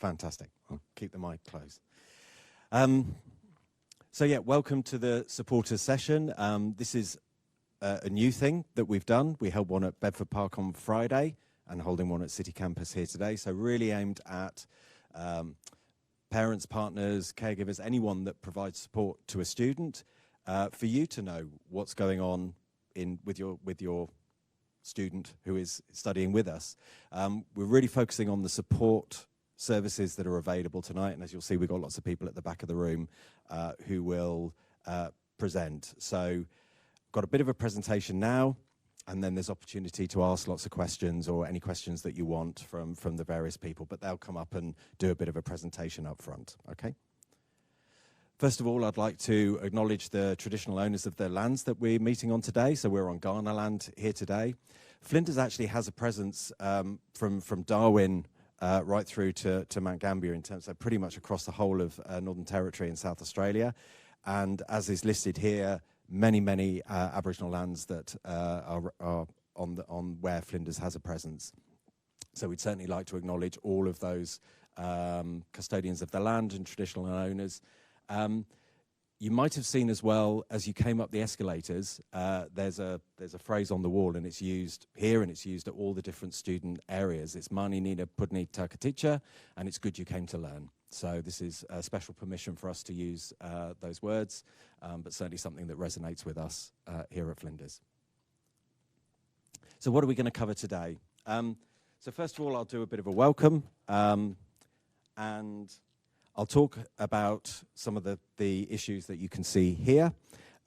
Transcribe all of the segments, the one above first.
Fantastic. I'll keep the mic close. So yeah, welcome to the supporters session. This is a new thing that we've done. We held one at Bedford Park on Friday and holding one at City Campus here today. So really aimed at parents, partners, caregivers, anyone that provides support to a student, for you to know what's going on with your student who is studying with us. We're really focusing on the support services that are available tonight, and as you'll see, we've got lots of people at the back of the room who will present. So got a bit of a presentation now, and then there's opportunity to ask lots of questions or any questions that you want from the various people, but they'll come up and do a bit of a presentation up front, okay? First of all, I'd like to acknowledge the traditional owners of the lands that we're meeting on today. So we're on Kaurna land here today. Flinders actually has a presence from Darwin right through to Mount Gambier in terms of pretty much across the whole of Northern Territory in South Australia. And as is listed here, many Aboriginal lands that are on where Flinders has a presence. So we'd certainly like to acknowledge all of those custodians of the land and traditional owners. You might have seen as well, as you came up the escalators, there's a phrase on the wall, and it's used here and it's used at all the different student areas. It's Mani Nina Pudni Takaticha, and it's good you came to learn. So this is a special permission for us to use those words, but certainly something that resonates with us here at Flinders. So what are we going to cover today? So first of all, I'll do a bit of a welcome, and I'll talk about some of the issues that you can see here.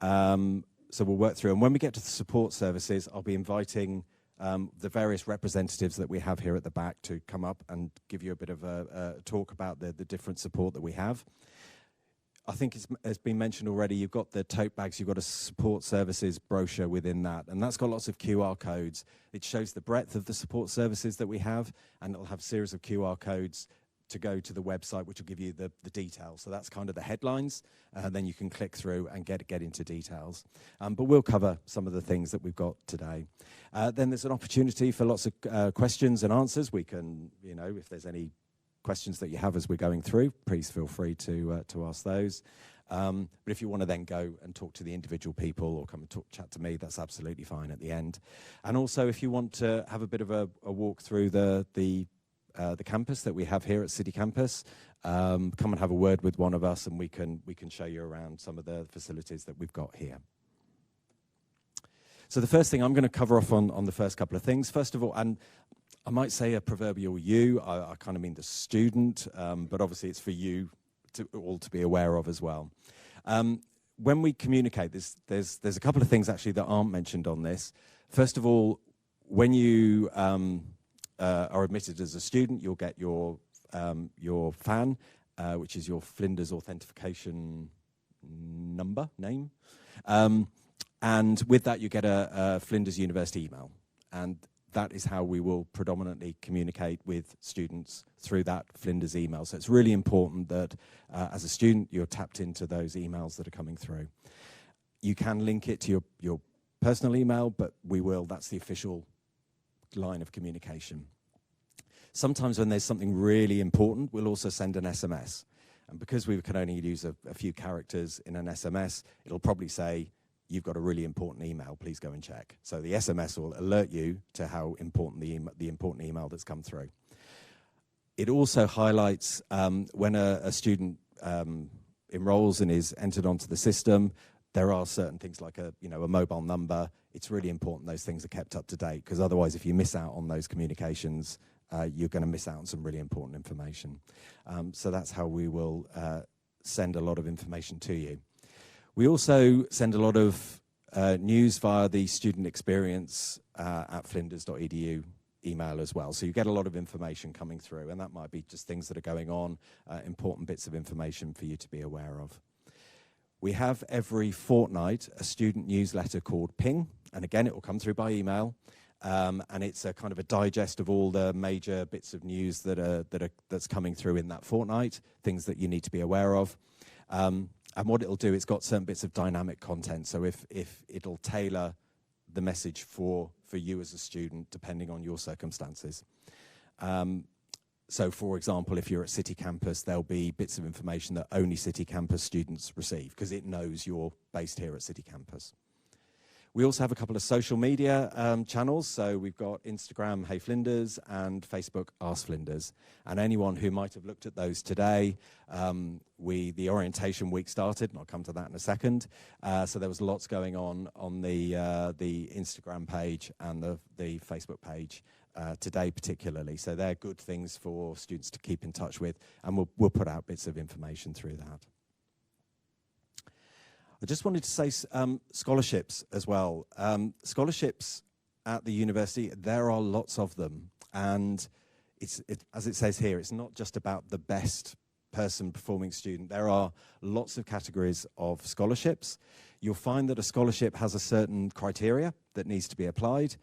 So we'll work through. And when we get to the support services, I'll be inviting the various representatives that we have here at the back to come up and give you a bit of a talk about the different support that we have. I think it's been mentioned already, you've got the tote bags, you've got a support services brochure within that, and that's got lots of QR codes. It shows the breadth of the support services that we have, and it'll have a series of QR codes to go to the website, which will give you the details. So that's kind of the headlines, then you can click through and get into details. But we'll cover some of the things that we've got today. Then there's an opportunity for lots of questions and answers. We can, if there's any questions that you have as we're going through, please feel free to ask those. But if you want to then go and talk to the individual people or come and chat to me, that's absolutely fine at the end. And also, if you want to have a bit of a walk through the campus that we have here at City Campus, come and have a word with one of us, and we can show you around some of the facilities that we've got here. So the first thing I'm going to cover off on the first couple of things. First of all, and I might say a proverbial you, I kind of mean the student, but obviously it's for you all to be aware of as well. When we communicate, there's a couple of things actually that aren't mentioned on this. First of all, when you are admitted as a student, you'll get your FAN, which is your Flinders Authentication name. And with that, you get a Flinders University email. And that is how we will predominantly communicate with students, through that Flinders email. So it's really important that as a student, you're tapped into those emails that are coming through. You can link it to your personal email, but that's the official line of communication. Sometimes when there's something really important, we'll also send an SMS. And because we can only use a few characters in an SMS, it'll probably say, you've got a really important email, please go and check. So the SMS will alert you to how important the important email that's come through. It also highlights when a student enrolls and is entered onto the system, there are certain things like a mobile number. It's really important those things are kept up to date, because otherwise if you miss out on those communications, you're going to miss out on some really important information. So that's how we will send a lot of information to you. We also send a lot of news via the student experience at flinders.edu email as well. So you get a lot of information coming through, and that might be just things that are going on, important bits of information for you to be aware of. We have every fortnight a student newsletter called Ping, and again, it will come through by email. And it's a kind of a digest of all the major bits of news that's coming through in that fortnight, things that you need to be aware of. And what it'll do, it's got certain bits of dynamic content. So if it'll tailor the message for you as a student, depending on your circumstances. So, for example, if you're at City Campus, there'll be bits of information that only City Campus students receive because it knows you're based here at City Campus. We also have a couple of social media channels. So we've got Instagram, Hey Flinders, and Facebook, Ask Flinders. And anyone who might have looked at those today, the orientation week started, and I'll come to that in a second. So there was lots going on the Instagram page and the Facebook page today particularly. So they're good things for students to keep in touch with, and we'll put out bits of information through that. I just wanted to say scholarships as well. Scholarships at the university, there are lots of them. And as it says here, it's not just about the best person performing student. There are lots of categories of scholarships. You'll find that a scholarship has a certain criteria that needs to be applied.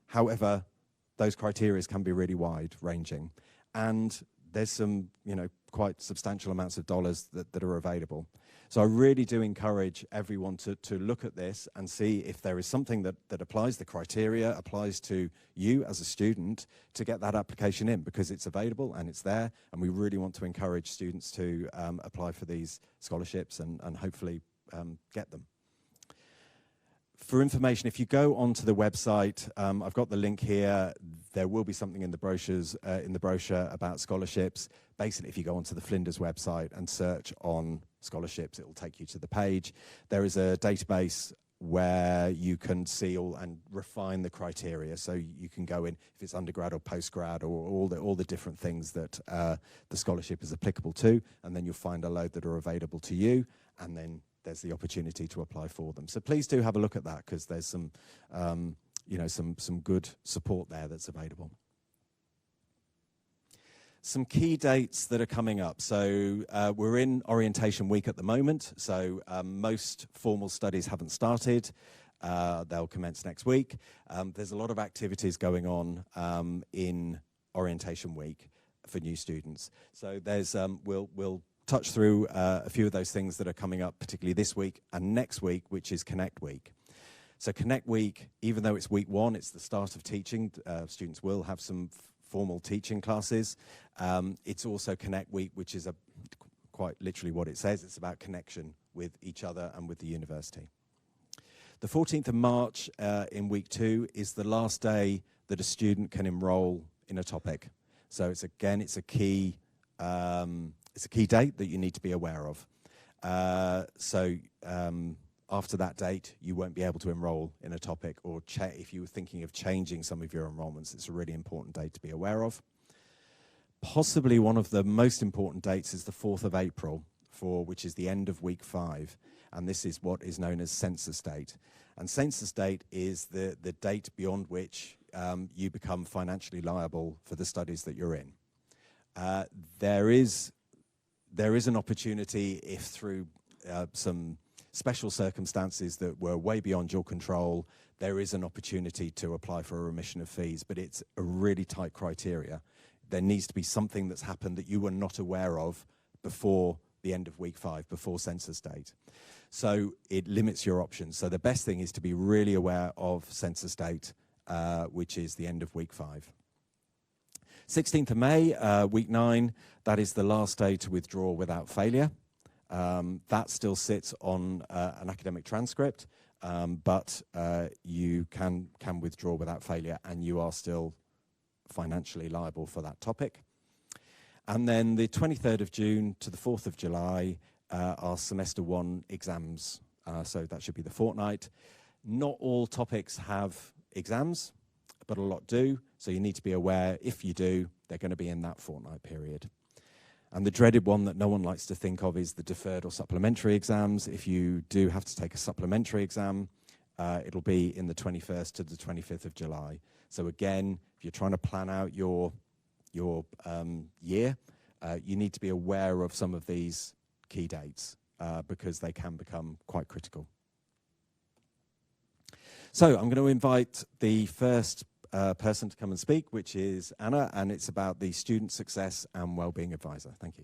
However, those criteria can be really wide-ranging. And there's some, quite substantial amounts of dollars that are available. So I really do encourage everyone to look at this and see if there is something that applies, the criteria applies to you as a student, to get that application in, because it's available and it's there, and we really want to encourage students to apply for these scholarships and hopefully get them. For information, if you go onto the website, I've got the link here. There will be something in the brochure about scholarships. Basically, if you go onto the Flinders website and search on scholarships, it will take you to the page. There is a database where you can see and refine the criteria. So you can go in if it's undergrad or postgrad or all the different things that the scholarship is applicable to, and then you'll find a load that are available to you, and then there's the opportunity to apply for them. So please do have a look at that, because there's some good support there that's available. Some key dates that are coming up. So we're in orientation week at the moment. So most formal studies haven't started. They'll commence next week. There's a lot of activities going on in orientation week for new students. So there's we'll touch through a few of those things that are coming up, particularly this week and next week, which is Connect Week. So Connect Week, even though it's week one, it's the start of teaching. Students will have some formal teaching classes. It's also Connect Week, which is quite literally what it says. It's about connection with each other and with the university. The 14th of March in week 2 is the last day that a student can enroll in a topic. So it's a key date that you need to be aware of. After that date, you won't be able to enroll in a topic, or if you were thinking of changing some of your enrollments, it's a really important date to be aware of. Possibly one of the most important dates is the 4th of April, which is the end of week 5, and this is what is known as census date. And census date is the date beyond which you become financially liable for the studies that you're in. There is an opportunity, if through some special circumstances that were way beyond your control, there is an opportunity to apply for a remission of fees, but it's a really tight criteria. There needs to be something that's happened that you were not aware of before the end of week 5, before census date. So it limits your options. So the best thing is to be really aware of census date, which is the end of week 5. 16th of May, week 9, that is the last day to withdraw without failure. That still sits on an academic transcript, but you can withdraw without failure, and you are still financially liable for that topic. And then the 23rd of June to the 4th of July are semester 1 exams. So that should be the fortnight. Not all topics have exams, but a lot do. So you need to be aware, if you do, they're going to be in that fortnight period. And the dreaded one that no one likes to think of is the deferred or supplementary exams. If you do have to take a supplementary exam, it'll be in the 21st to the 25th of July. So again, if you're trying to plan out your year, you need to be aware of some of these key dates because they can become quite critical. So I'm going to invite the first person to come and speak, which is Anna, and it's about the Student Success and Wellbeing Advisor. Thank you.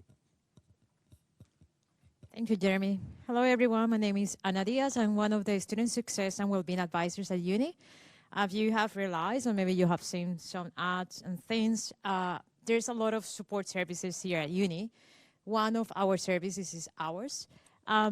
Thank you, Jeremy. Hello, everyone. My name is Ana Diaz. I'm one of the Student Success and Wellbeing Advisors at uni. As you have realized, or maybe you have seen some ads and things, there's a lot of support services here at uni. One of our services is ours.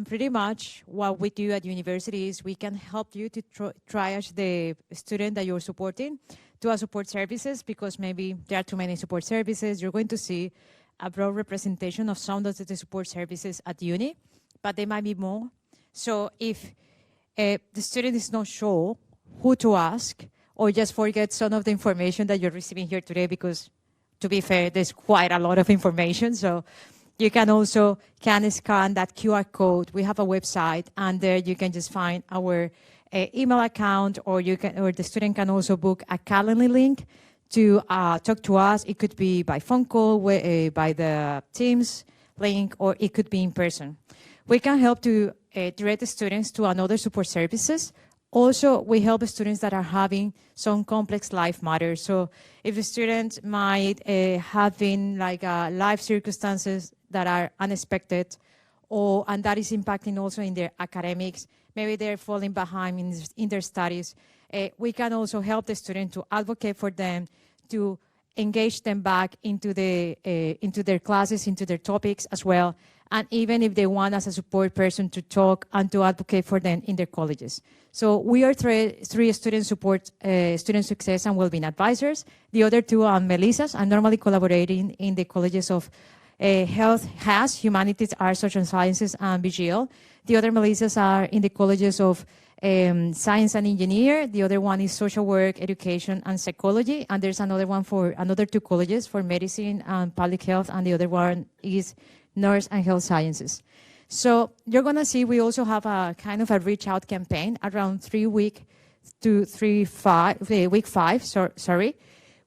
Pretty much what we do at university is we can help you to triage the student that you're supporting to our support services, because maybe there are too many support services. You're going to see a broad representation of some of the support services at uni, but there might be more. So if the student is not sure who to ask, or just forget some of the information that you're receiving here today, because to be fair, there's quite a lot of information. So you can also scan that QR code. We have a website, and there you can just find our email account, or the student can also book a Calendly link to talk to us. It could be by phone call, by the Teams link, or it could be in person. We can help to direct the students to another support services. Also, we help students that are having some complex life matters. So if a student might have been like life circumstances that are unexpected, and that is impacting also in their academics, maybe they're falling behind in their studies, we can also help the student to advocate for them, to engage them back into their classes, into their topics as well. And even if they want as a support person to talk and to advocate for them in their colleges. So we are three student support, student success and wellbeing advisors. The other two are Melissa's. I'm normally collaborating in the colleges of Health, Humanities, Arts, Social Sciences, and BGL. The other Melissas are in the colleges of Science and Engineer. The other one is Social Work, Education, and Psychology. And there's another one for another two colleges for Medicine and Public Health. And the other one is Nurse and Health Sciences. So you're going to see we also have a kind of a reach out campaign around week 5. Sorry.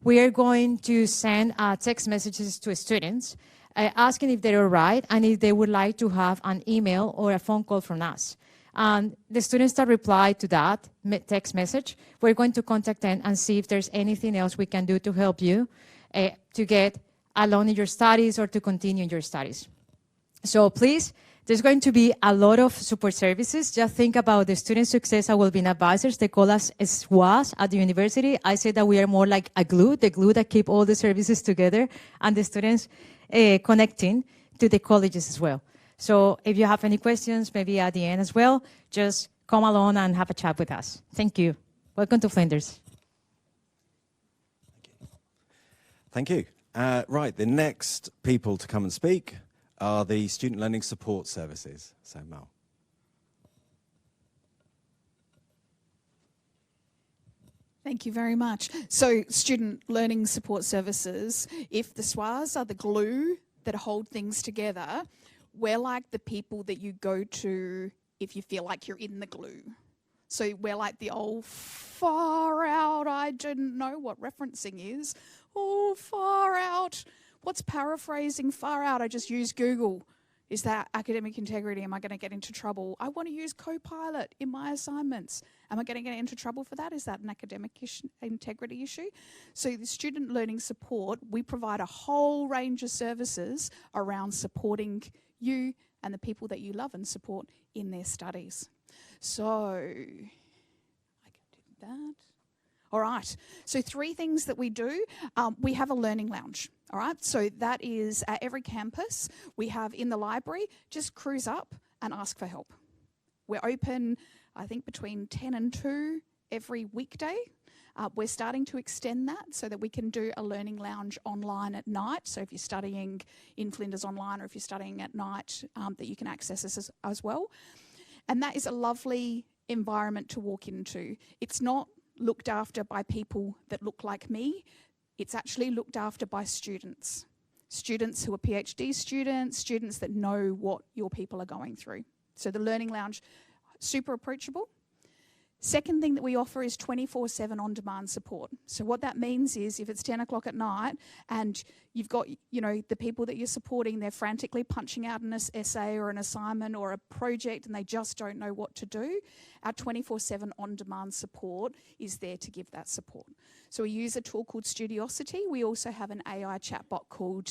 We are going to send text messages to students asking if they're all right and if they would like to have an email or a phone call from us. And the students that reply to that text message, we're going to contact them and see if there's anything else we can do to help you to get along in your studies or to continue your studies. So please, there's going to be a lot of support services. Just think about the student success and wellbeing advisors. They call us SWAS at the university. I say that we are more like a glue, the glue that keep all the services together and the students connecting to the colleges as well. So if you have any questions, maybe at the end as well, just come along and have a chat with us. Thank you. Welcome to Flinders. Thank you. Right, the next people to come and speak are the Student Learning Support Services. So, Mal. Thank you very much. So, Student Learning Support Services, if the SWAS are the glue that hold things together, we're like the people that you go to if you feel like you're in the glue. So we're like the old far out, I didn't know what referencing is. Oh, far out. What's paraphrasing far out? I just use Google. Is that academic integrity? Am I going to get into trouble? I want to use Copilot in my assignments. Am I going to get into trouble for that? Is that an academic integrity issue? So the student learning support, we provide a whole range of services around supporting you and the people that you love and support in their studies. So I can do that. All right, so 3 things that we do. We have a learning lounge, all right? So that is at every campus. We have in the library, just cruise up and ask for help. We're open, I think, between 10 and 2 every weekday. We're starting to extend that so that we can do a learning lounge online at night. So if you're studying in Flinders online or if you're studying at night, that you can access us as well. And that is a lovely environment to walk into. It's not looked after by people that look like me. It's actually looked after by students. Students who are PhD students, students that know what your people are going through. So the Learning Lounge, super approachable. Second thing that we offer is 24/7 on-demand support. So what that means is if it's 10 o'clock at night and you've got, the people that you're supporting, they're frantically punching out an essay or an assignment or a project and they just don't know what to do, our 24/7 on-demand support is there to give that support. So we use a tool called Studiosity. We also have an AI chatbot called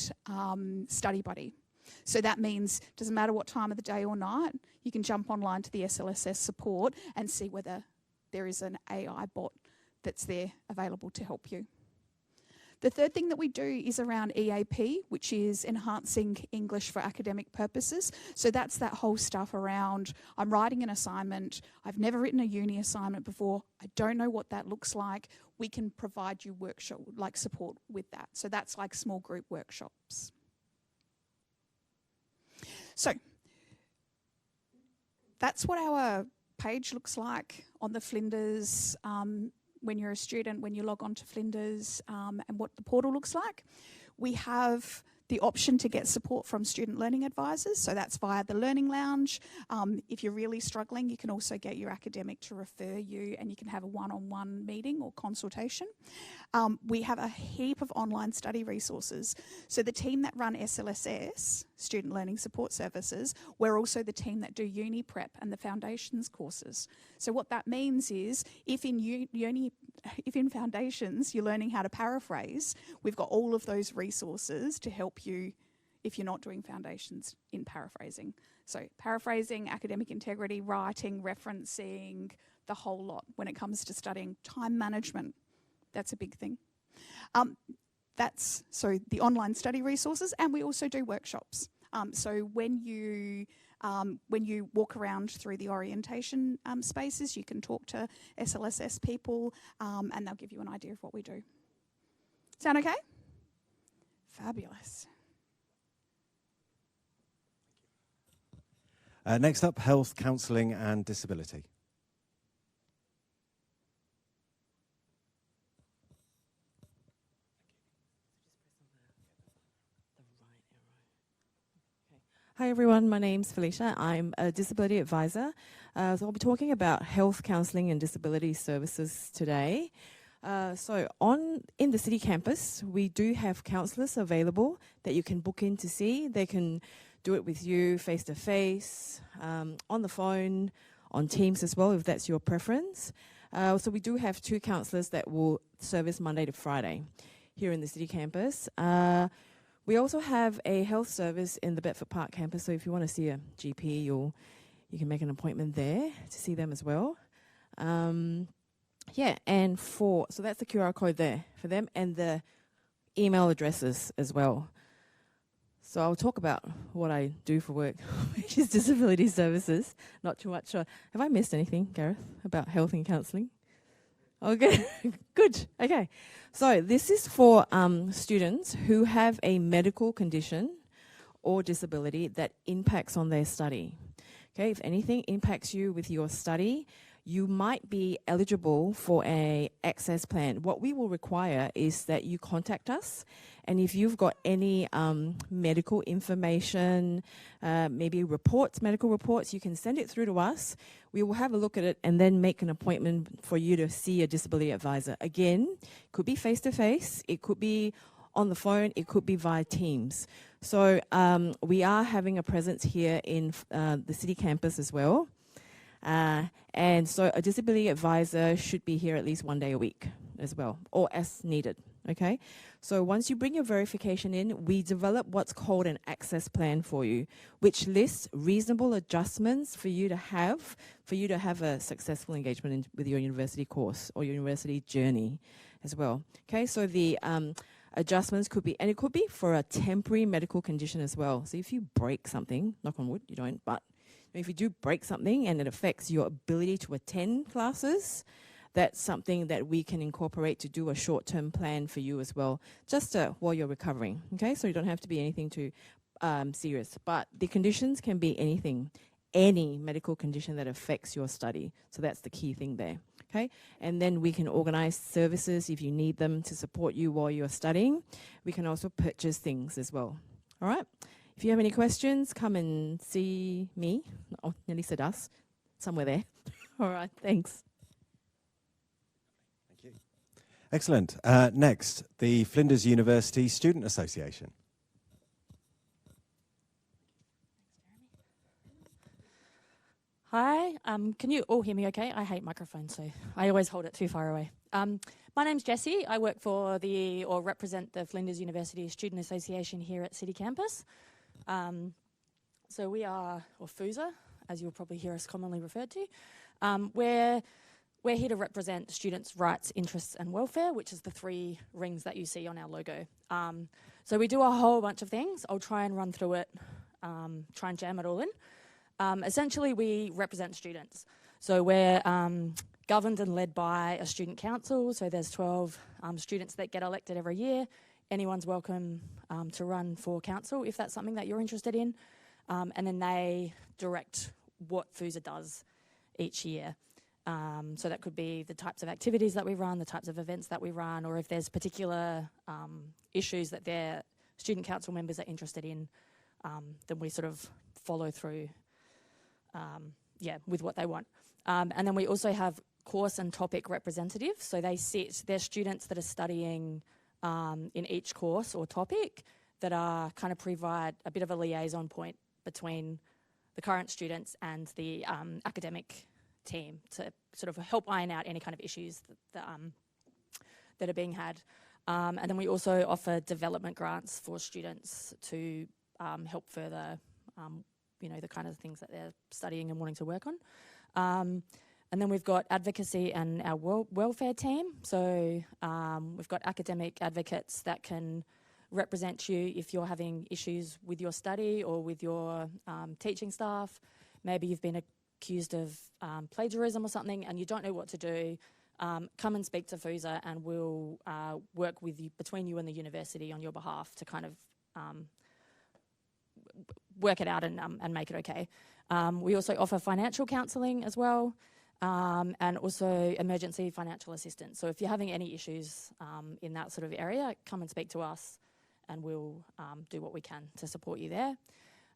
Study Buddy. So that means it doesn't matter what time of the day or night, you can jump online to the SLSS support and see whether there is an AI bot that's there available to help you. The third thing that we do is around EAP, which is enhancing English for academic purposes. So that's that whole stuff around, I'm writing an assignment, I've never written a uni assignment before, I don't know what that looks like. We can provide you workshop, like support with that. So that's like small group workshops. So that's what our page looks like on the Flinders when you're a student, when you log on to Flinders, and what the portal looks like. We have the option to get support from student learning advisors, so that's via the Learning Lounge. If you're really struggling, you can also get your academic to refer you, and you can have a one-on-one meeting or consultation. We have a heap of online study resources. So the team that run SLSS, Student Learning Support Services, we're also the team that do uni prep and the foundations courses. So what that means is, if in foundations you're learning how to paraphrase, we've got all of those resources to help you if you're not doing foundations in paraphrasing. So paraphrasing, academic integrity, writing, referencing, the whole lot when it comes to studying. Time management, that's a big thing. That's so the online study resources, and we also do workshops. So when you walk around through the orientation spaces, you can talk to SLSS people, and they'll give you an idea of what we do. Sound okay? Fabulous. Next up, health, counselling and disability. Hi everyone, my name's Felicia. I'm a disability advisor. So I'll be talking about health counselling and disability services today. In the city campus, we do have counsellors available that you can book in to see. They can do it with you face to face, on the phone, on Teams as well, if that's your preference. So we do have 2 counsellors that will service Monday to Friday here in the city campus. We also have a health service in the Bedford Park campus, so if you want to see a GP, you can make an appointment there to see them as well. So that's the QR code there for them, and the email addresses as well. So I'll talk about what I do for work, which is disability services. Not too much. Have I missed anything, Gareth, about health and counselling? Okay, good. Okay, so this is for students who have a medical condition or disability that impacts on their study. Okay, if anything impacts you with your study, you might be eligible for an access plan. What we will require is that you contact us, and if you've got any medical information, maybe medical reports, you can send it through to us. We will have a look at it and then make an appointment for you to see a disability advisor. Again, it could be face-to-face, it could be on the phone, it could be via Teams. So we are having a presence here in the city campus as well. And so a disability advisor should be here at least 1 day a week as well, or as needed, okay? So once you bring your verification in, we develop what's called an access plan for you, which lists reasonable adjustments for you to have a successful engagement with your university course or your university journey as well, okay? So the adjustments could be, and it could be for a temporary medical condition as well. So if you break something, knock on wood, you don't, but if you do break something and it affects your ability to attend classes, that's something that we can incorporate to do a short-term plan for you as well, just while you're recovering, okay? So you don't have to be anything too serious. But the conditions can be anything, any medical condition that affects your study. So that's the key thing there, okay? And then we can organize services if you need them to support you while you're studying. We can also purchase things as well, all right? If you have any questions, come and see me. Oh, nearly said us. Somewhere there. All right, thanks. Thank you. Excellent. Next, the Flinders University Student Association. Hi, can you all hear me okay? I hate microphones, so I always hold it too far away. My name's Jessie. I work for represent the Flinders University Student Association here at City Campus. So we are, or FUSA, as you'll probably hear us commonly referred to. we're here to represent students' rights, interests and welfare, which is the 3 rings that you see on our logo. So we do a whole bunch of things. I'll try and run through it, try and jam it all in. Essentially, we represent students. So we're governed and led by a student council. So there's 12 students that get elected every year. Anyone's welcome to run for council if that's something that you're interested in. And then they direct what FUSA does each year. So that could be the types of activities that we run, the types of events that we run, or if there's particular issues that their student council members are interested in, then we sort of follow through with what they want. And then we also have course and topic representatives. So they're students that are studying in each course or topic that are kind of provide a bit of a liaison point between the current students and the academic team to sort of help iron out any kind of issues that are being had. And then we also offer development grants for students to help further, the kind of things that they're studying and wanting to work on. And then we've got advocacy and our welfare team. So we've got academic advocates that can represent you if you're having issues with your study or with your teaching staff. Maybe you've been accused of plagiarism or something and you don't know what to do. Come and speak to FUSA and we'll work with you, between you and the university on your behalf to kind of work it out and make it okay. We also offer financial counselling as well. And also emergency financial assistance. So if you're having any issues in that sort of area, come and speak to us and we'll do what we can to support you there.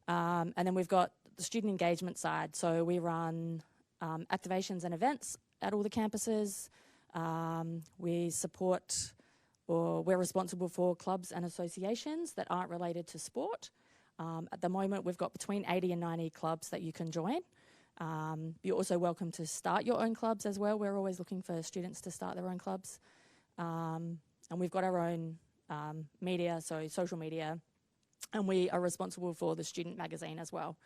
And then we've got the student engagement side. So we run activations and events at all the campuses. We support, or we're responsible for clubs and associations that aren't related to sport. At the moment, we've got between 80 and 90 clubs that you can join. You're also welcome to start your own clubs as well. We're always looking for students to start their own clubs. And we've got our own media, so social media, and we are responsible for the student magazine as well.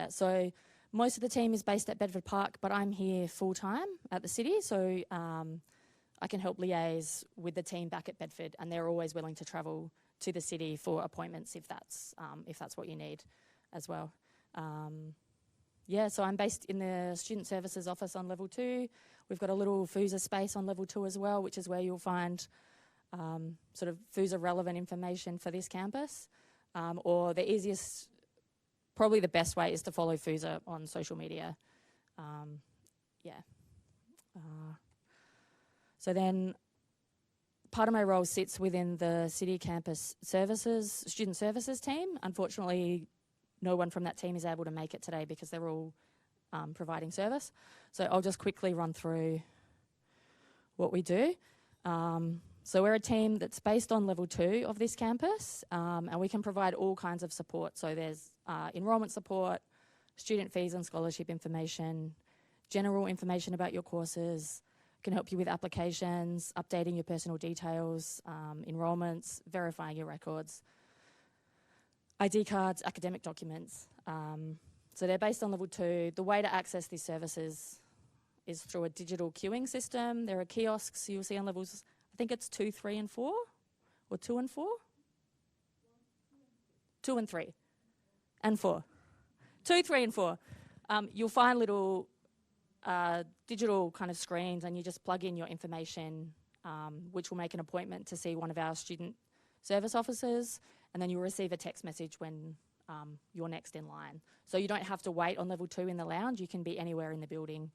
So most of the team is based at Bedford Park, but I'm here full-time at the city, so I can help liaise with the team back at Bedford, and they're always willing to travel to the city for appointments if that's what you need as well. So I'm based in the Student Services office on level 2. We've got a little FUSA space on level 2 as well, which is where you'll find sort of FUSA relevant information for this campus. Or the easiest, probably the best way is to follow FUSA on social media. So then part of my role sits within the City Campus Services, Student Services team. Unfortunately, no one from that team is able to make it today because they're all providing service. So I'll just quickly run through what we do. So we're a team that's based on level 2 of this campus, and we can provide all kinds of support. So there's enrolment support, student fees and scholarship information, general information about your courses, can help you with applications, updating your personal details, enrolments, verifying your records, ID cards, academic documents. So they're based on level 2. The way to access these services is through a digital queuing system. There are kiosks you'll see on levels, I think it's 2, 3 and 4, or 2 and 4? 2 and 3, and 4. 2, 3 and 4. You'll find little digital kind of screens and you just plug in your information, which will make an appointment to see one of our student service officers, and then you'll receive a text message when you're next in line. So you don't have to wait on level 2 in the lounge. You can be anywhere in the building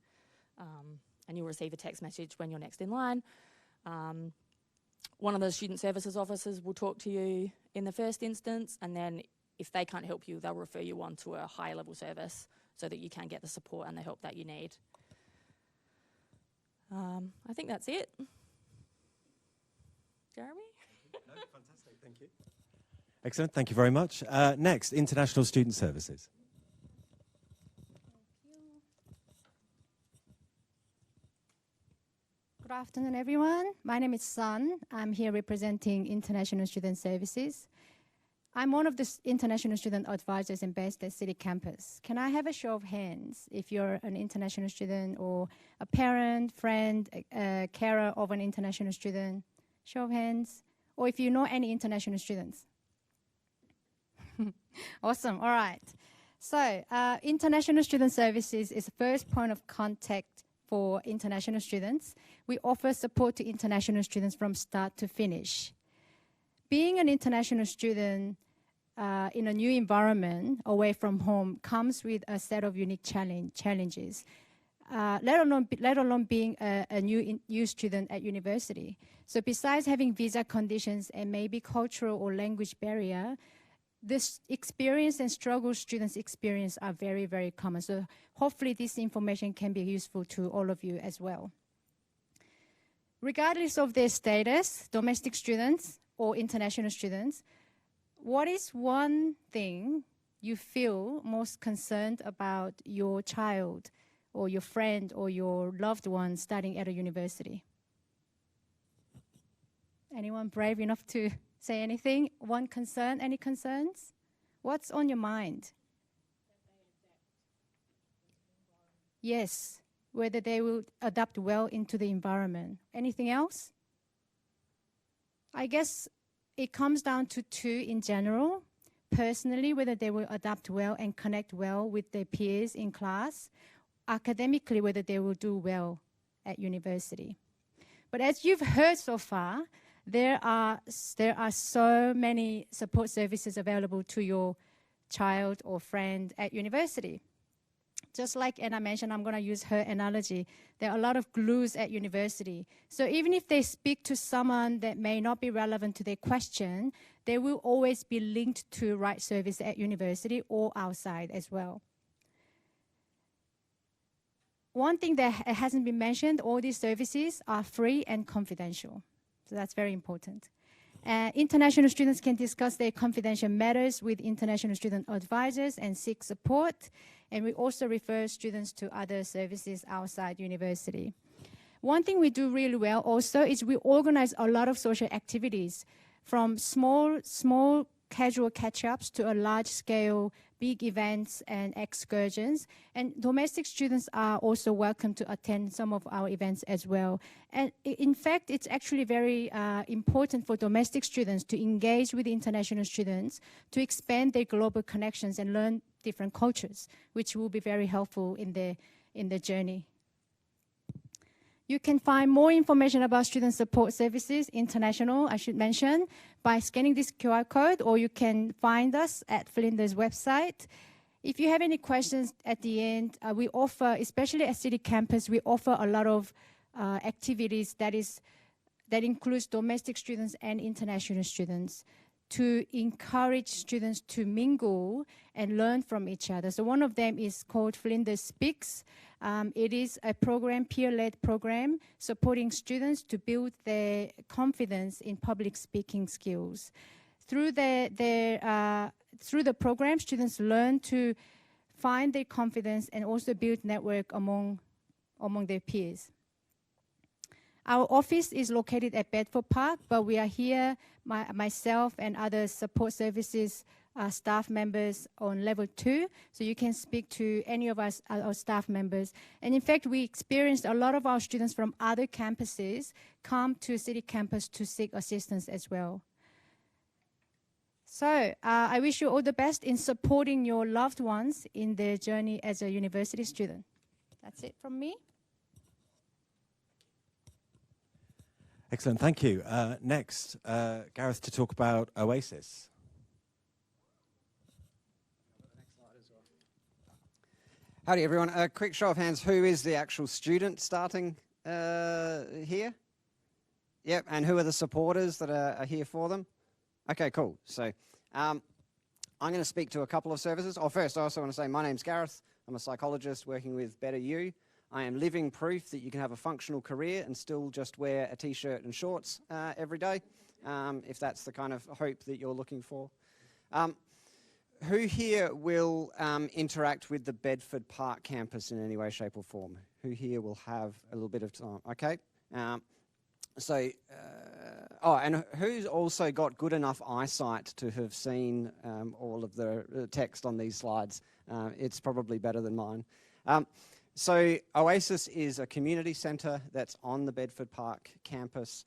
and you'll receive a text message when you're next in line. One of the student services officers will talk to you in the first instance, and then if they can't help you, they'll refer you on to a higher level service so that you can get the support and the help that you need. I think that's it. Jeremy? No, fantastic, thank you. Excellent, thank you very much. Next, International Student Services. Good afternoon, everyone. My name is Sun. I'm here representing International Student Services. I'm one of the international student advisors and based at City Campus. Can I have a show of hands if you're an international student or a parent, friend, carer of an international student? Show of hands. Or if you know any international students. Awesome, all right. So International Student Services is the first point of contact for international students. We offer support to international students from start to finish. Being an international student in a new environment away from home comes with a set of unique challenges, let alone being a new student at university. So besides having visa conditions and maybe cultural or language barrier, this experience and struggles students experience are very, very common. So hopefully this information can be useful to all of you as well. Regardless of their status, domestic students or international students, what is one thing you feel most concerned about your child or your friend or your loved one studying at a university? Anyone brave enough to say anything? One concern, any concerns? What's on your mind? Yes, whether they will adapt well into the environment. Anything else? I guess it comes down to two in general. Personally, whether they will adapt well and connect well with their peers in class. Academically, whether they will do well at university. But as you've heard so far, there are so many support services available to your child or friend at university. Just like Anna mentioned, I'm going to use her analogy. There are a lot of glues at university. So even if they speak to someone that may not be relevant to their question, they will always be linked to right service at university or outside as well. One thing that hasn't been mentioned, all these services are free and confidential. So that's very important. International students can discuss their confidential matters with international student advisors and seek support. And we also refer students to other services outside university. One thing we do really well also is we organize a lot of social activities, from small casual catch-ups to a large-scale big events and excursions. And domestic students are also welcome to attend some of our events as well. And in fact, it's actually very important for domestic students to engage with international students to expand their global connections and learn different cultures, which will be very helpful in the journey. You can find more information about student support services, international, I should mention, by scanning this QR code, or you can find us at Flinders website. If you have any questions at the end, we offer, especially at City Campus, we offer a lot of activities that includes domestic students and international students to encourage students to mingle and learn from each other. So one of them is called Flinders Speaks. It is a program, peer-led program, supporting students to build their confidence in public speaking skills. Through the program, students learn to find their confidence and also build network among their peers. Our office is located at Bedford Park, but we are here, myself and other support services staff members on level 2, so you can speak to any of us, our staff members. And in fact, we experienced a lot of our students from other campuses come to City Campus to seek assistance as well. So I wish you all the best in supporting your loved ones in their journey as a university student. That's it from me. Excellent, thank you. Next, Gareth to talk about Oasis. Howdy everyone, a quick show of hands, who is the actual student starting here? Yep, and who are the supporters that are here for them? Okay, cool. So I'm going to speak to a couple of services. First, I also want to say my name's Gareth. I'm a psychologist working with Better You. I am living proof that you can have a functional career and still just wear a t-shirt and shorts every day, if that's the kind of hope that you're looking for. Who here will interact with the Bedford Park campus in any way, shape or form? Who here will have a little bit of time? Okay. Oh, and who's also got good enough eyesight to have seen all of the text on these slides? It's probably better than mine. So Oasis is a community centre that's on the Bedford Park campus.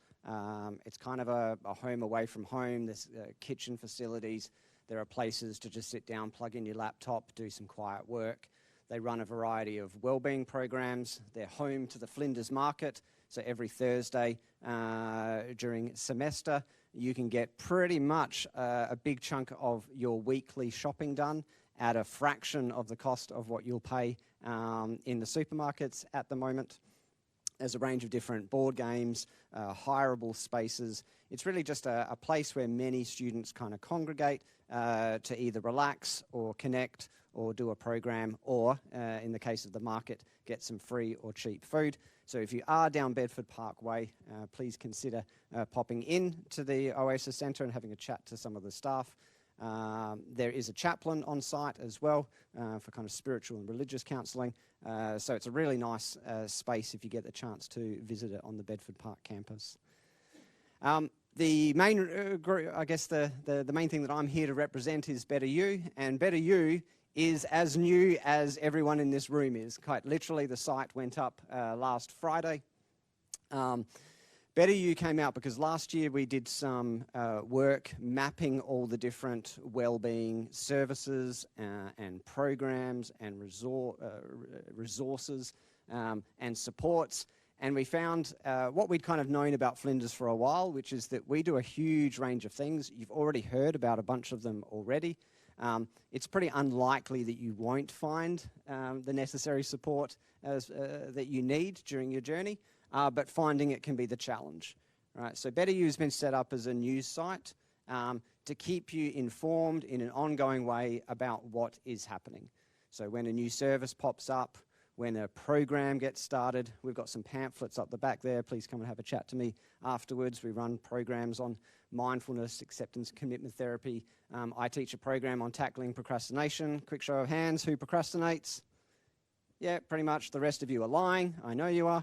It's kind of a home away from home. There's kitchen facilities. There are places to just sit down, plug in your laptop, do some quiet work. They run a variety of wellbeing programs. They're home to the Flinders Market. So every Thursday during semester, you can get pretty much a big chunk of your weekly shopping done at a fraction of the cost of what you'll pay in the supermarkets at the moment. There's a range of different board games, hireable spaces. It's really just a place where many students kind of congregate to either relax or connect or do a program or, in the case of the market, get some free or cheap food. So if you are down Bedford Parkway, please consider popping in to the Oasis Centre and having a chat to some of the staff. There is a chaplain on site as well for kind of spiritual and religious counselling. So it's a really nice space if you get the chance to visit it on the Bedford Park campus. The main, I guess the main thing that I'm here to represent is Better You, and Better You is as new as everyone in this room is. Quite literally, the site went up last Friday. Better You came out because last year we did some work mapping all the different wellbeing services and programs and resources and supports. And we found what we'd kind of known about Flinders for a while, which is that we do a huge range of things. You've already heard about a bunch of them already. It's pretty unlikely that you won't find the necessary support that you need during your journey. But finding it can be the challenge, right? So Better You has been set up as a news site to keep you informed in an ongoing way about what is happening. So when a new service pops up, when a program gets started, we've got some pamphlets up the back there. Please come and have a chat to me afterwards. We run programs on mindfulness, acceptance, commitment therapy. I teach a program on tackling procrastination. Quick show of hands, who procrastinates? Yeah, pretty much. The rest of you are lying. I know you are.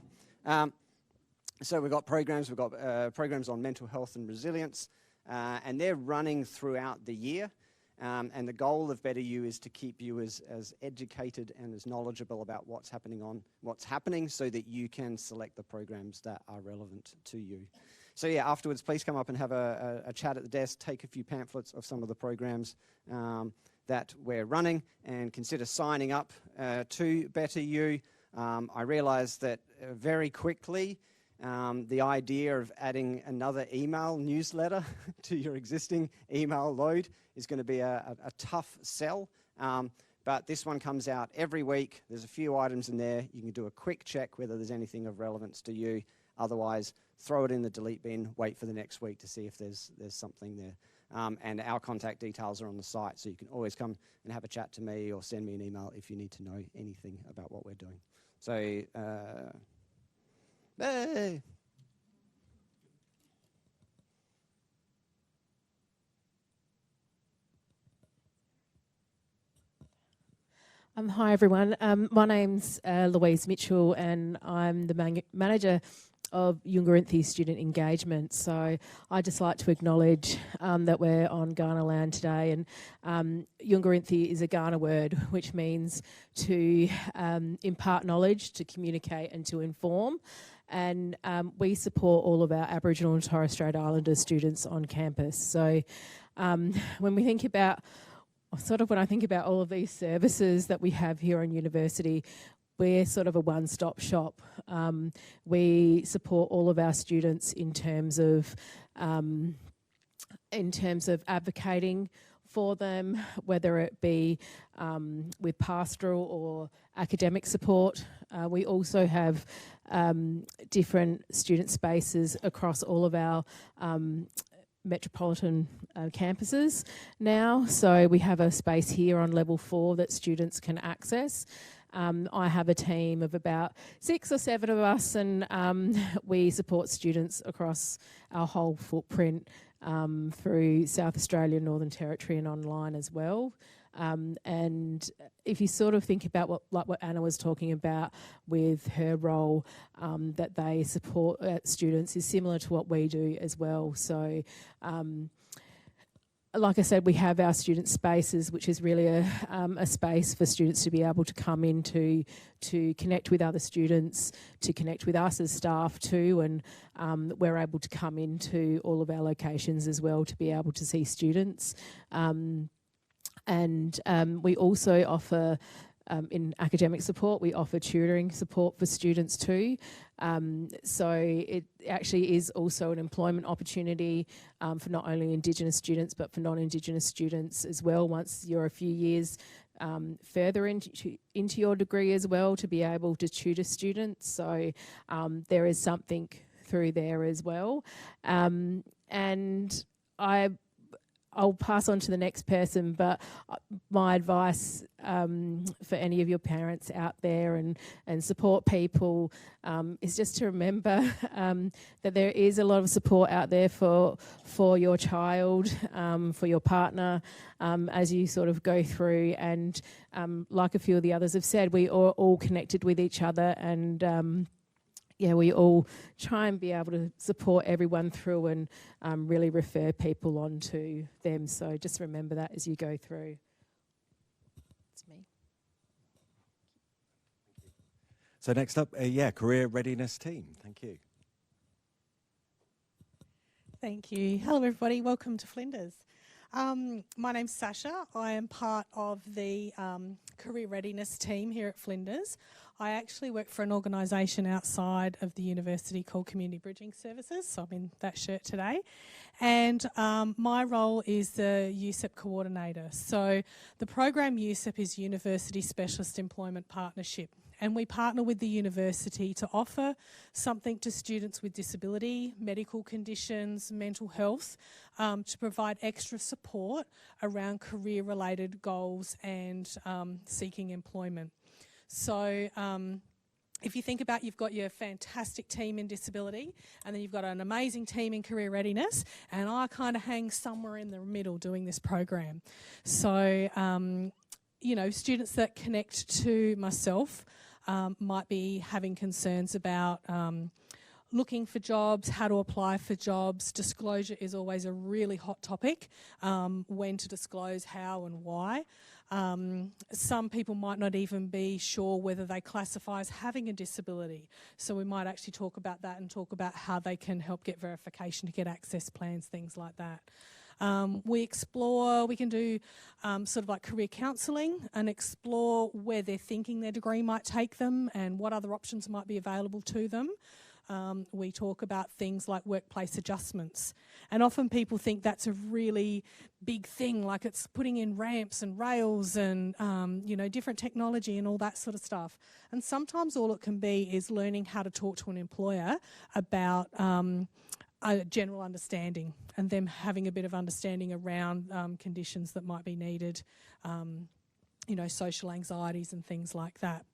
So we've got programs on mental health and resilience, and they're running throughout the year. And the goal of Better You is to keep you as educated and as knowledgeable about what's happening so that you can select the programs that are relevant to you. So yeah, afterwards, please come up and have a chat at the desk, take a few pamphlets of some of the programs that we're running, and consider signing up to Better You. I realised that very quickly the idea of adding another email newsletter to your existing email load is going to be a tough sell. But this one comes out every week. There's a few items in there. You can do a quick check whether there's anything of relevance to you. Otherwise, throw it in the delete bin, wait for the next week to see if there's something there. And our contact details are on the site, so you can always come and have a chat to me or send me an email if you need to know anything about what we're doing. So, hey. Hi everyone, my name's Louise Mitchell and I'm the manager of Yungarinthi Student Engagement. So I'd just like to acknowledge that we're on Kaurna land today, and Yungarinthi is a Kaurna word which means to impart knowledge, to communicate and to inform. And we support all of our Aboriginal and Torres Strait Islander students on campus. So when I think about all of these services that we have here on university, we're sort of a one-stop shop. We support all of our students in terms of advocating for them, whether it be with pastoral or academic support. We also have different student spaces across all of our metropolitan campuses now. So we have a space here on level 4 that students can access. I have a team of about 6 or 7 of us, and we support students across our whole footprint through South Australia, Northern Territory and online as well. And if you sort of think about what Anna was talking about with her role, that they support students is similar to what we do as well. So like I said, we have our student spaces, which is really a space for students to be able to come into, to connect with other students, to connect with us as staff too, and we're able to come into all of our locations as well to be able to see students. And we also offer, in academic support, we offer tutoring support for students too. So it actually is also an employment opportunity for not only Indigenous students but for non-Indigenous students as well, once you're a few years further into your degree as well, to be able to tutor students. So there is something through there as well. And I'll pass on to the next person, but my advice for any of your parents out there and support people is just to remember that there is a lot of support out there for your child, for your partner, as you sort of go through. And like a few of the others have said, we are all connected with each other, and yeah, we all try and be able to support everyone through and really refer people on to them. So just remember that as you go through. It's me. So next up, career readiness team. Thank you. Thank you. Hello, everybody. Welcome to Flinders. My name's Sasha. I am part of the career readiness team here at Flinders. I actually work for an organisation outside of the university called Community Bridging Services, so I'm in that shirt today. And my role is the USEP coordinator. So the program USEP is University Specialist Employment Partnership, and we partner with the university to offer something to students with disability, medical conditions, mental health, to provide extra support around career-related goals and seeking employment. So if you think about, you've got your fantastic team in disability, and then you've got an amazing team in career readiness, and I kind of hang somewhere in the middle doing this program. So, you know, students that connect to myself might be having concerns about looking for jobs, how to apply for jobs. Disclosure is always a really hot topic, when to disclose, how and why. Some people might not even be sure whether they classify as having a disability. So we might actually talk about that and talk about how they can help get verification to get access plans, things like that. We can do sort of like career counselling and explore where they're thinking their degree might take them and what other options might be available to them. We talk about things like workplace adjustments, and often people think that's a really big thing, like it's putting in ramps and rails and you know, different technology and all that sort of stuff. And sometimes all it can be is learning how to talk to an employer about a general understanding, and them having a bit of understanding around conditions that might be needed, you know, social anxieties and things like that.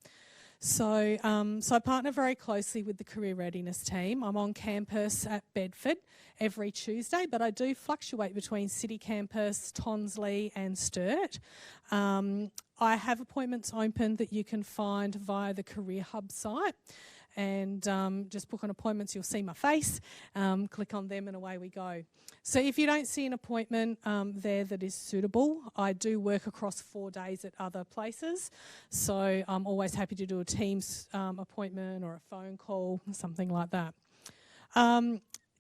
So I partner very closely with the career readiness team. I'm on campus at Bedford every Tuesday, but I do fluctuate between City Campus, Tonsley and Sturt. I have appointments open that you can find via the Career Hub site. And just book on appointments, you'll see my face, click on them and away we go. So if you don't see an appointment there that is suitable, I do work across 4 days at other places. So I'm always happy to do a Teams appointment or a phone call, something like that.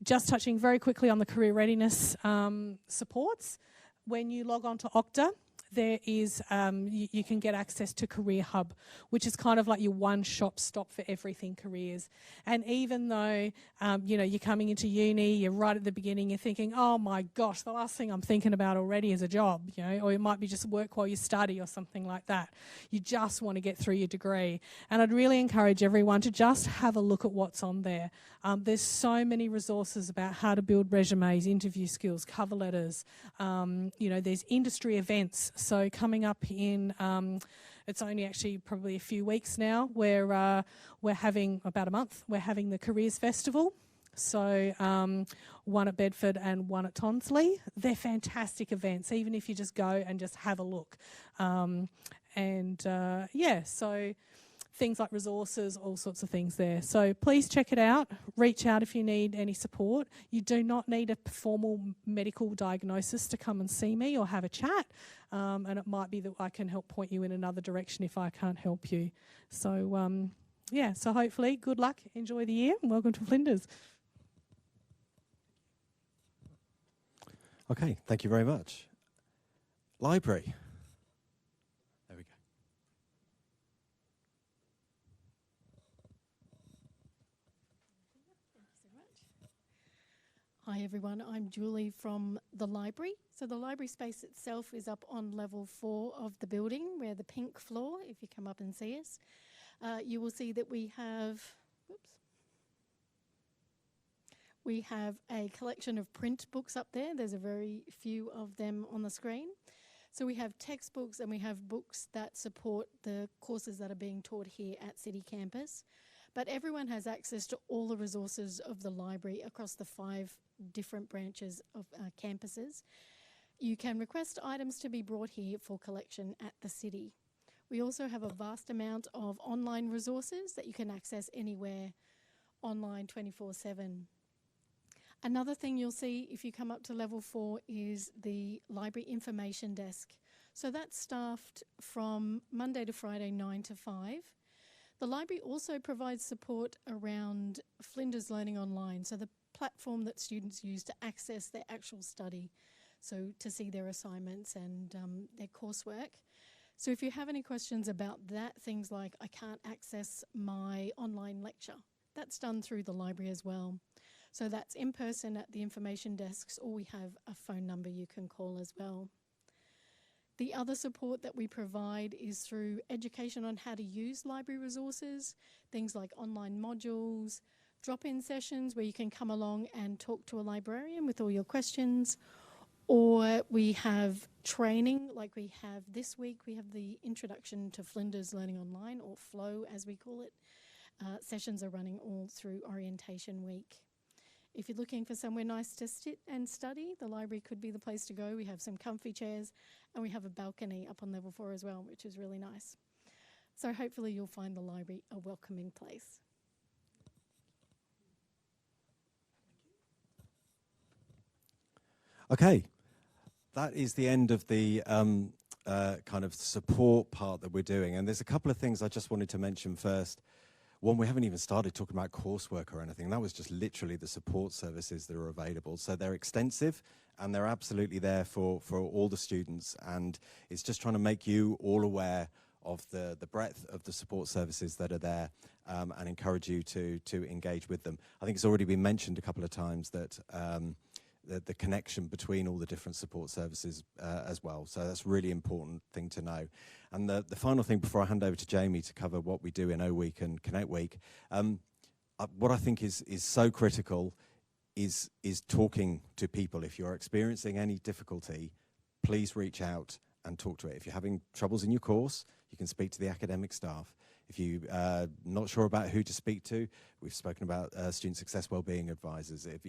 Just touching very quickly on the career readiness supports. When you log on to Okta, there is, you can get access to Career Hub, which is kind of like your one-stop shop for everything careers. And even though, you know, you're coming into uni, you're right at the beginning, you're thinking, oh my gosh, the last thing I'm thinking about already is a job, you know, or it might be just work while you study or something like that. You just want to get through your degree. And I'd really encourage everyone to just have a look at what's on there. There's so many resources about how to build resumes, interview skills, cover letters. You know, there's industry events. So coming up in, it's only actually probably a few weeks now, where we're having, about a month, we're having the Careers Festival. So one at Bedford and one at Tonsley. They're fantastic events, even if you just go and just have a look. So things like resources, all sorts of things there. So please check it out. Reach out if you need any support. You do not need a formal medical diagnosis to come and see me or have a chat. And it might be that I can help point you in another direction if I can't help you. So, so hopefully, good luck, enjoy the year, and welcome to Flinders. Okay, thank you very much. Library. There we go. Hi everyone, I'm Julie from the library. So the library space itself is up on level 4 of the building. We're the pink floor, if you come up and see us. You will see that we have a collection of print books up there. There's a very few of them on the screen. So we have textbooks and we have books that support the courses that are being taught here at City Campus. But everyone has access to all the resources of the library across the 5 different branches of campuses. You can request items to be brought here for collection at the city. We also have a vast amount of online resources that you can access anywhere online 24/7. Another thing you'll see if you come up to level 4 is the library information desk. So that's staffed from Monday to Friday 9 to 5. The library also provides support around Flinders Learning Online, so the platform that students use to access their actual study, so to see their assignments and their coursework. So if you have any questions about that, things like I can't access my online lecture, that's done through the library as well. So that's in person at the information desks, or we have a phone number you can call as well. The other support that we provide is through education on how to use library resources, things like online modules, drop-in sessions where you can come along and talk to a librarian with all your questions, or we have training like we have this week. We have the Introduction to Flinders Learning Online, or FLOW as we call it. Sessions are running all through orientation week. If you're looking for somewhere nice to sit and study, the library could be the place to go. We have some comfy chairs and we have a balcony up on level 4 as well, which is really nice. So hopefully you'll find the library a welcoming place. Okay, that is the end of the kind of support part that we're doing. And there's a couple of things I just wanted to mention first. One, we haven't even started talking about coursework or anything. That was just literally the support services that are available. So they're extensive and they're absolutely there for all the students. And it's just trying to make you all aware of the breadth of the support services that are there and encourage you to engage with them. I think it's already been mentioned a couple of times that the connection between all the different support services as well. So that's a really important thing to know. And the final thing before I hand over to Jamie to cover what we do in O Week and Connect Week, what I think is so critical is talking to people. If you're experiencing any difficulty, please reach out and talk to it. If you're having troubles in your course, you can speak to the academic staff. If you're not sure about who to speak to, we've spoken about student success wellbeing advisors. If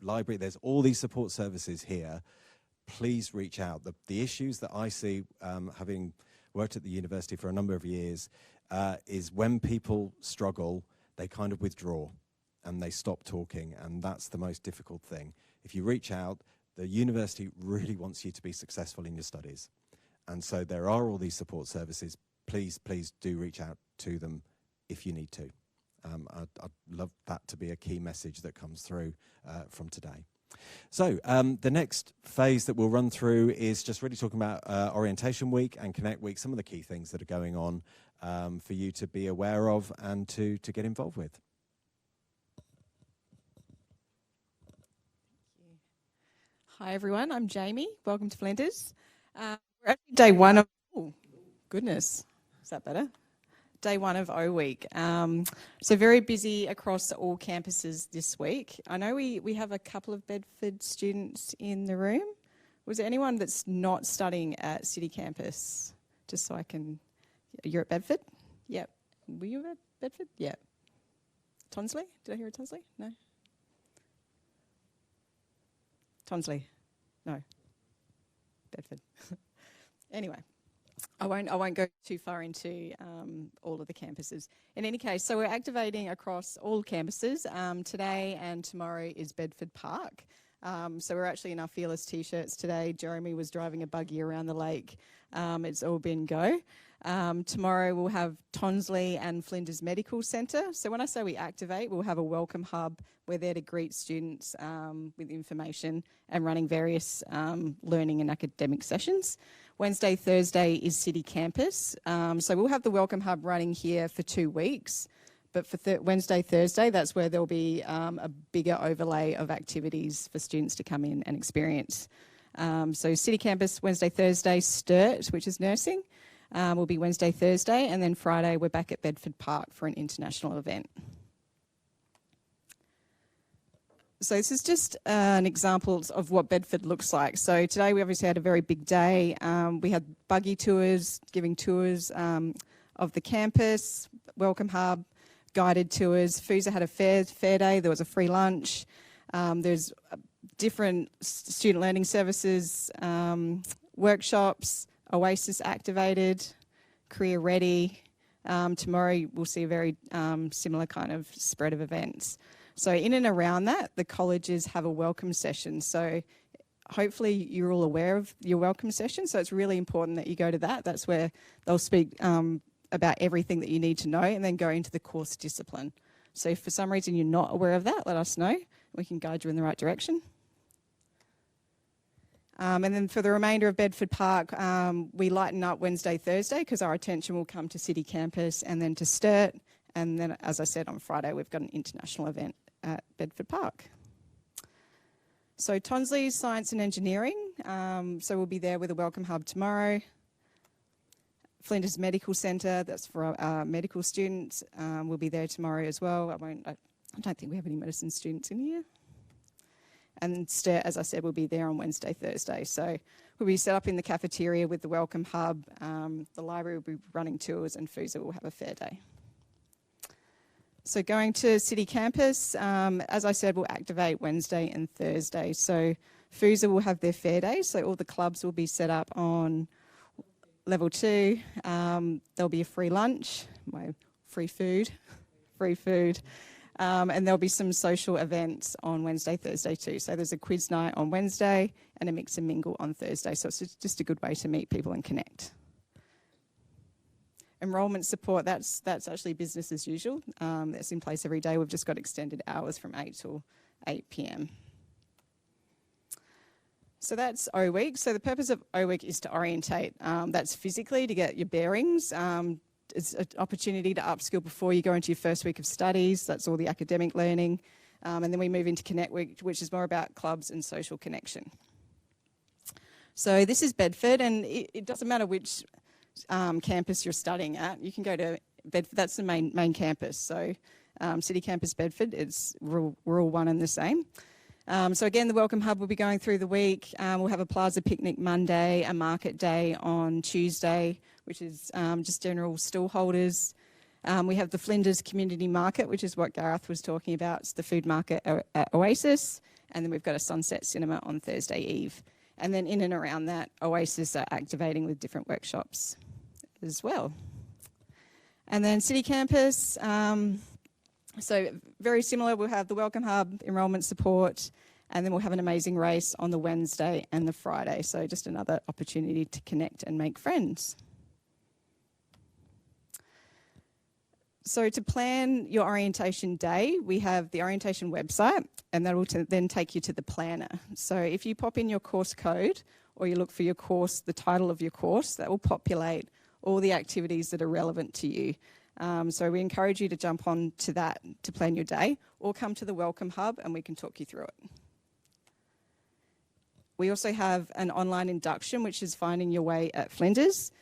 library, there's all these support services here. Please reach out. The issues that I see, having worked at the university for a number of years, is when people struggle, they kind of withdraw and they stop talking, and that's the most difficult thing. If you reach out, the university really wants you to be successful in your studies. And so there are all these support services. Please do reach out to them if you need to. I'd love that to be a key message that comes through from today. So the next phase that we'll run through is just really talking about Orientation Week and Connect Week, some of the key things that are going on for you to be aware of and to get involved with. Hi everyone, I'm Jamie. Welcome to Flinders. We're actually day one of, oh goodness, is that better? Day one of O Week. So very busy across all campuses this week. I know we have a couple of Bedford students in the room. Was there anyone that's not studying at City Campus? Just so I can, you're at Bedford? Yep. Were you at Bedford? Yep. Tonsley? Did I hear a Tonsley? No? Tonsley? No. Bedford. Anyway, I won't go too far into all of the campuses. In any case, so we're activating across all campuses. Today and tomorrow is Bedford Park. So we're actually in our Fearless t-shirts today. Jeremy was driving a buggy around the lake. It's all been go. Tomorrow we'll have Tonsley and Flinders Medical Centre. So when I say we activate, we'll have a welcome hub. We're there to greet students with information and running various learning and academic sessions. Wednesday, Thursday is City Campus. So we'll have the welcome hub running here for 2 weeks. But for Wednesday, Thursday, that's where there'll be a bigger overlay of activities for students to come in and experience. So City Campus, Wednesday, Thursday, STIRT, which is nursing, will be Wednesday, Thursday, and then Friday we're back at Bedford Park for an international event. So this is just an example of what Bedford looks like. So today we obviously had a very big day. We had buggy tours, giving tours of the campus, welcome hub, guided tours. FUSA had a fair day. There was a free lunch. There's different student learning services, workshops, Oasis activated, Career Ready. Tomorrow we'll see a very similar kind of spread of events. So in and around that, the colleges have a welcome session. So hopefully you're all aware of your welcome session. So it's really important that you go to that. That's where they'll speak about everything that you need to know and then go into the course discipline. So if for some reason you're not aware of that, let us know. We can guide you in the right direction. And then for the remainder of Bedford Park, we lighten up Wednesday, Thursday because our attention will come to City Campus and then to STIRT. And then, as I said, on Friday, we've got an international event at Bedford Park. So Tonsley Science and Engineering. So we'll be there with a welcome hub tomorrow. Flinders Medical Centre, that's for our medical students. We'll be there tomorrow as well. I don't think we have any medicine students in here. And STIRT, as I said, will be there on Wednesday, Thursday. So we'll be set up in the cafeteria with the welcome hub. The library will be running tours and FUSA will have a fair day. So going to City Campus, as I said, we'll activate Wednesday and Thursday. So FUSA will have their fair day. So all the clubs will be set up on level 2. There'll be a free lunch, free food. And there'll be some social events on Wednesday, Thursday too. So there's a quiz night on Wednesday and a mix and mingle on Thursday. So it's just a good way to meet people and connect. Enrolment support, that's actually business as usual. That's in place every day. We've just got extended hours from 8 till 8 p.m. So that's O Week. So the purpose of O Week is to orientate. That's physically to get your bearings. It's an opportunity to upskill before you go into your first week of studies. That's all the academic learning. And then we move into Connect Week, which is more about clubs and social connection. So this is Bedford, and it doesn't matter which campus you're studying at. You can go to Bedford. That's the main campus. So City Campus Bedford, we're all one and the same. So again, the Welcome Hub will be going through the week. We'll have a Plaza Picnic Monday, a Market Day on Tuesday, which is just general stall holders. We have the Flinders Community Market, which is what Gareth was talking about. It's the food market at Oasis. And then we've got a Sunset Cinema on Thursday Eve. And then in and around that, Oasis are activating with different workshops as well. And then City Campus, so very similar. We'll have the Welcome Hub, enrolment support, and then we'll have an amazing race on the Wednesday and the Friday. So just another opportunity to connect and make friends. So to plan your orientation day, we have the orientation website, and that will then take you to the planner. So if you pop in your course code or you look for your course, the title of your course, that will populate all the activities that are relevant to you. So we encourage you to jump on to that to plan your day, or come to the Welcome Hub and we can talk you through it. We also have an online induction, which is Finding Your Way at Flinders.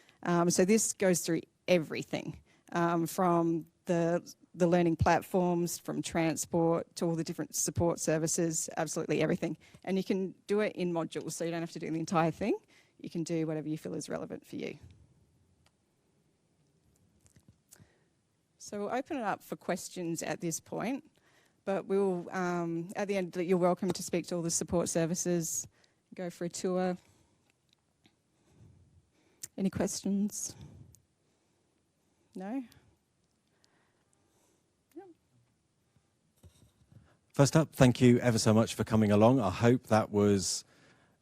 So this goes through everything, from the learning platforms, from transport to all the different support services, absolutely everything. And you can do it in modules, so you don't have to do the entire thing. You can do whatever you feel is relevant for you. So we'll open it up for questions at this point. but we'll, at the end, you're welcome to speak to all the support services, go for a tour. Any questions? No? First up, thank you ever so much for coming along. I hope that was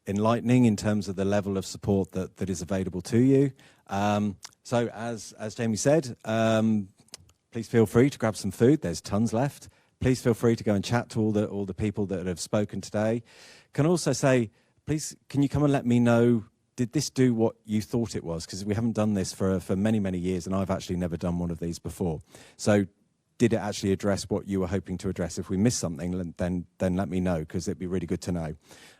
enlightening in terms of the level of support that is available to you. So as Jamie said, please feel free to grab some food. There's tons left. Please feel free to go and chat to all the people that have spoken today. Can also say, please, can you come and let me know, did this do what you thought it was? Because we haven't done this for many, many years, and I've actually never done one of these before. So did it actually address what you were hoping to address? If we missed something, then let me know, because it'd be really good to know.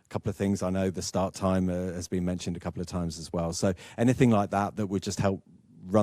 A couple of things, I know the start time has been mentioned a couple of times as well. So anything like that would just help